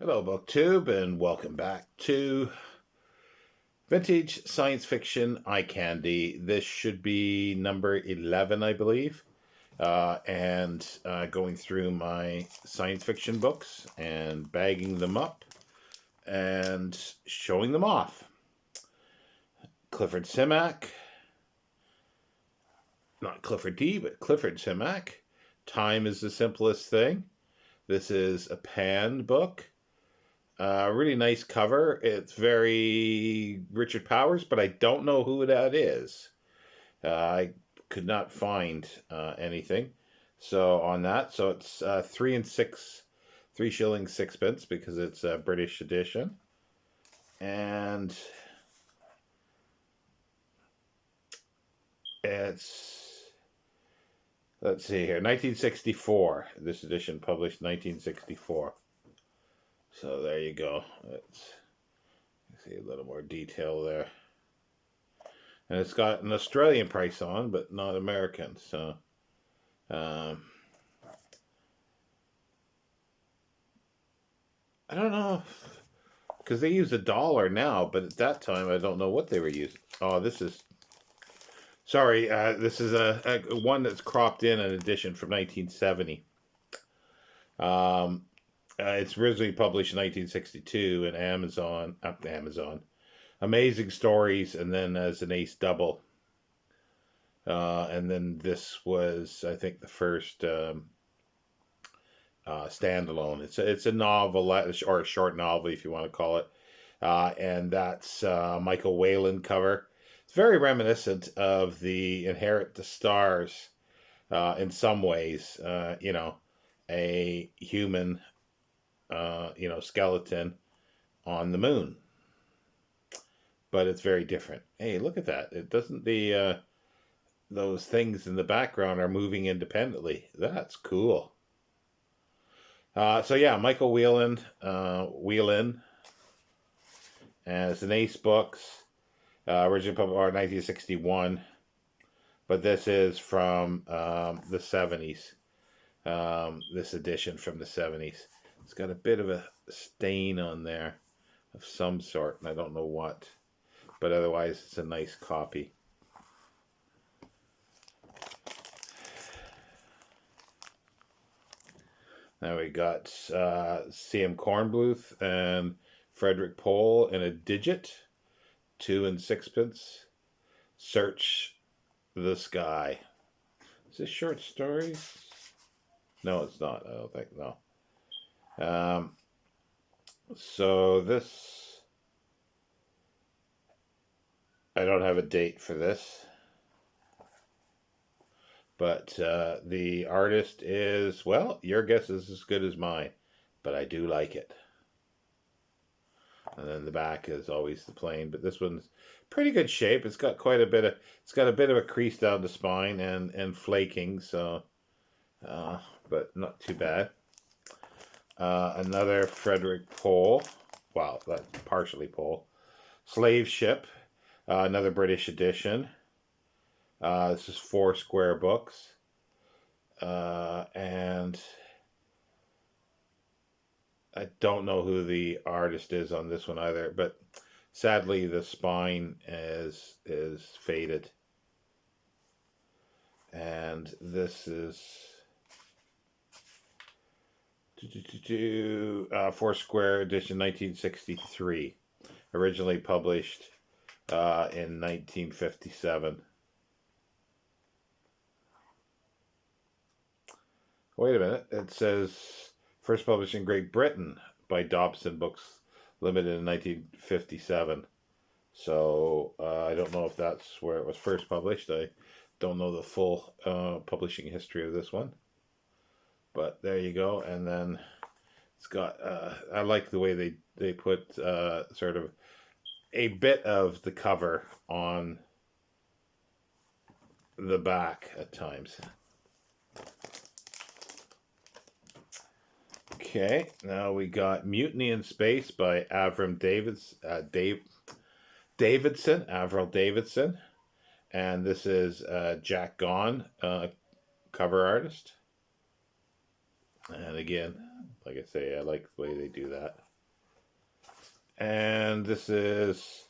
Hello, BookTube, and welcome back to Vintage Science Fiction Eye Candy. This should be number 11, I believe. And going through my science fiction books and bagging them up and showing them off. Clifford Simak, not Clifford D, but Clifford Simak. Time is the simplest thing. This is a panned book. Really nice cover. It's very Richard Powers, but I don't know who that is. I could not find anything. So on that, so it's 3 shillings 6 pence because it's a British edition, and it's, let's see here, 1964. This edition published 1964. So there you go. Let's see a little more detail there. And it's got an Australian price on, but not American. So, I don't know, because they use $1 now, but at that time I don't know what they were using. Oh, this is, sorry, this is a one that's cropped in an edition from 1970. It's originally published in 1962 in Amazon, Amazing Stories, and then as an Ace Double. And then this was, I think, the first standalone. It's a novel, or a short novel, if you want to call it. And that's Michael Whelan cover. It's very reminiscent of the Inherit the Stars in some ways. A human, skeleton on the moon. But it's very different. Hey, look at that. It doesn't, those things in the background are moving independently. That's cool. So yeah, Michael Whelan, as an Ace Books, originally published in 1961, but this is from the 70s. This edition from the 70s. It's got a bit of a stain on there of some sort, and I don't know what, but otherwise it's a nice copy. Now we got C.M. Kornbluth and Frederick Pohl in a digit, 2 and 6 pence. Search the Sky. Is this short stories? No, it's not. I don't think. No. So this, I don't have a date for this, but the artist is, well, your guess is as good as mine, but I do like it. And then the back is always the plain, but this one's pretty good shape. It's got quite a bit of, it's got a bit of a crease down the spine and flaking, so, but not too bad. Another Frederick Pohl. Wow, that's partially Pohl. Slave Ship, another British edition. This is 4 square books. And I don't know who the artist is on this one either, but sadly the spine is faded. And this is 4 square edition 1963, originally published in 1957. Wait a minute, it says first published in Great Britain by Dobson Books Limited in 1957. So I don't know if that's where it was first published. I don't know the full publishing history of this one. But there you go, and then it's got, I like the way they put sort of a bit of the cover on the back at times. Okay, now we got Mutiny in Space by Avril Davidson, and this is Jack Gaughan, cover artist. And again, like I say, I like the way they do that. And this is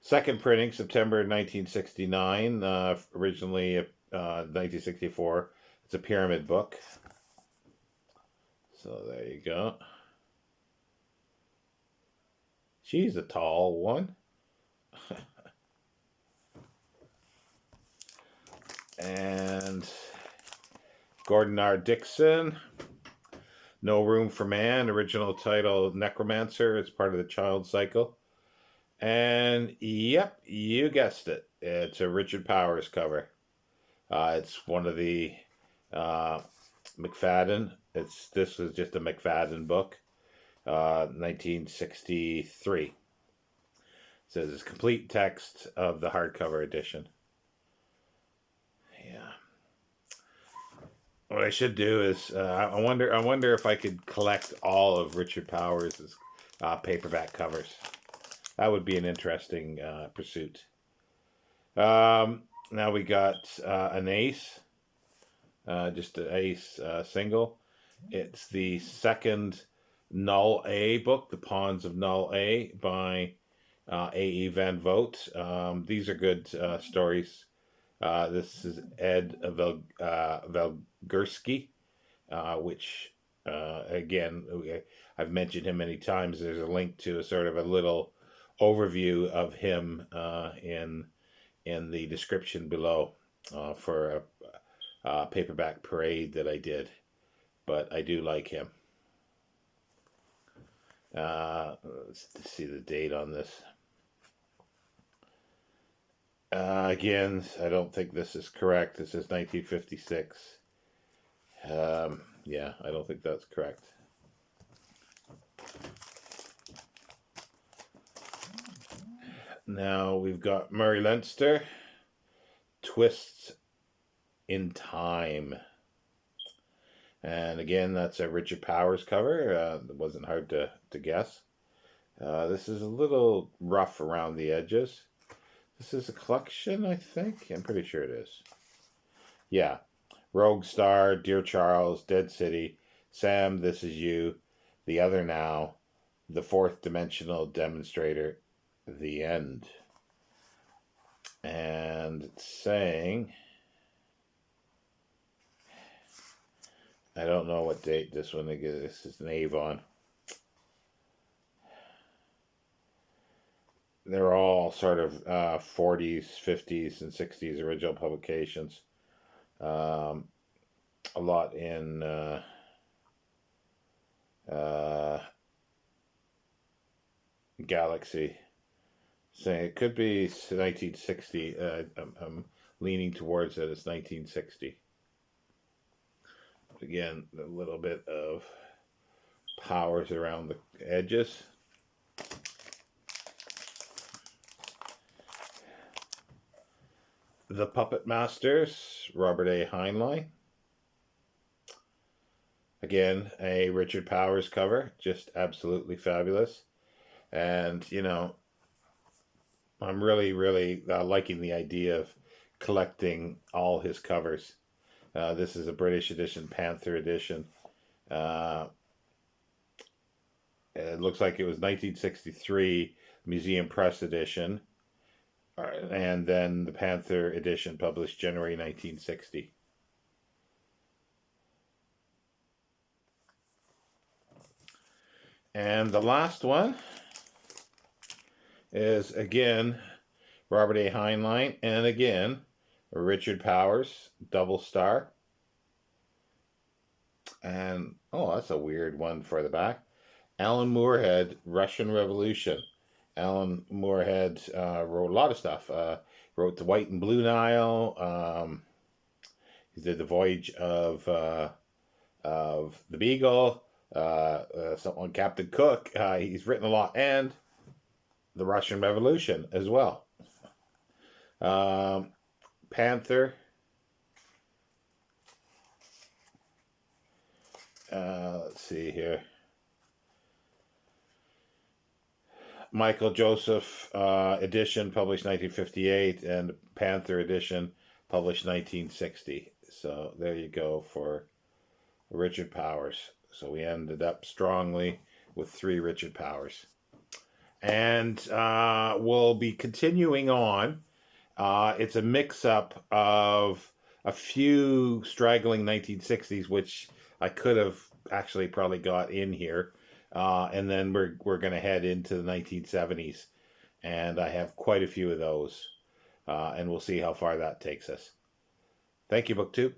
second printing, September 1969. Originally 1964. It's a pyramid book. So there you go. She's a tall one. And Gordon R. Dixon, No Room for Man, original title Necromancer. It's part of the Child Cycle. And yep, you guessed it. It's a Richard Powers cover. It's one of the McFadden. This was just a McFadden book. 1963. It says it's complete text of the hardcover edition. Yeah. What I should do is I wonder if I could collect all of Richard Powers' paperback covers. That would be an interesting pursuit. Now we got an ace, just an ace single. It's the second Null A book, The Pawns of Null A by A.E. Van Vogt. These are good stories. This is Ed Valigursky, which, again, I've mentioned him many times. There's a link to a sort of a little overview of him in the description below for a paperback parade that I did. But I do like him. Let's see the date on this. Again, I don't think this is correct. This is 1956. Yeah, I don't think that's correct. Now we've got Murray Leinster, Twists in Time. And again, that's a Richard Powers cover. It wasn't hard to guess. This is a little rough around the edges. This is a collection, I think. I'm pretty sure it is. Yeah. Rogue Star, Dear Charles, Dead City, Sam, This Is You, The Other Now, The Fourth Dimensional Demonstrator, The End. And it's saying, I don't know what date this one is. This is an Avon. They're all sort of 40s, 50s, and 60s original publications. A lot in Galaxy. Saying it could be 1960. I'm leaning towards that it's 1960. Again, a little bit of Powers around the edges. The Puppet Masters, Robert A. Heinlein. Again, a Richard Powers cover, just absolutely fabulous. And, you know, I'm really, really liking the idea of collecting all his covers. This is a British edition, Panther edition. It looks like it was 1963 Museum Press edition. And then the Panther edition published January 1960. And the last one is, again, Robert A. Heinlein, and again, Richard Powers, Double Star. And, oh, that's a weird one for the back. Alan Moorhead, Russian Revolution. Alan Moorhead wrote a lot of stuff. Wrote The White and Blue Nile. He did The Voyage of the Beagle. Something on Captain Cook. He's written a lot. And The Russian Revolution as well. Panther. Let's see here. Michael Joseph edition, published 1958, and Panther edition, published 1960. So there you go for Richard Powers. So we ended up strongly with 3 Richard Powers. And we'll be continuing on. It's a mix-up of a few straggling 1960s, which I could have actually probably got in here. And then we're going to head into the 1970s. And I have quite a few of those. And we'll see how far that takes us. Thank you, BookTube.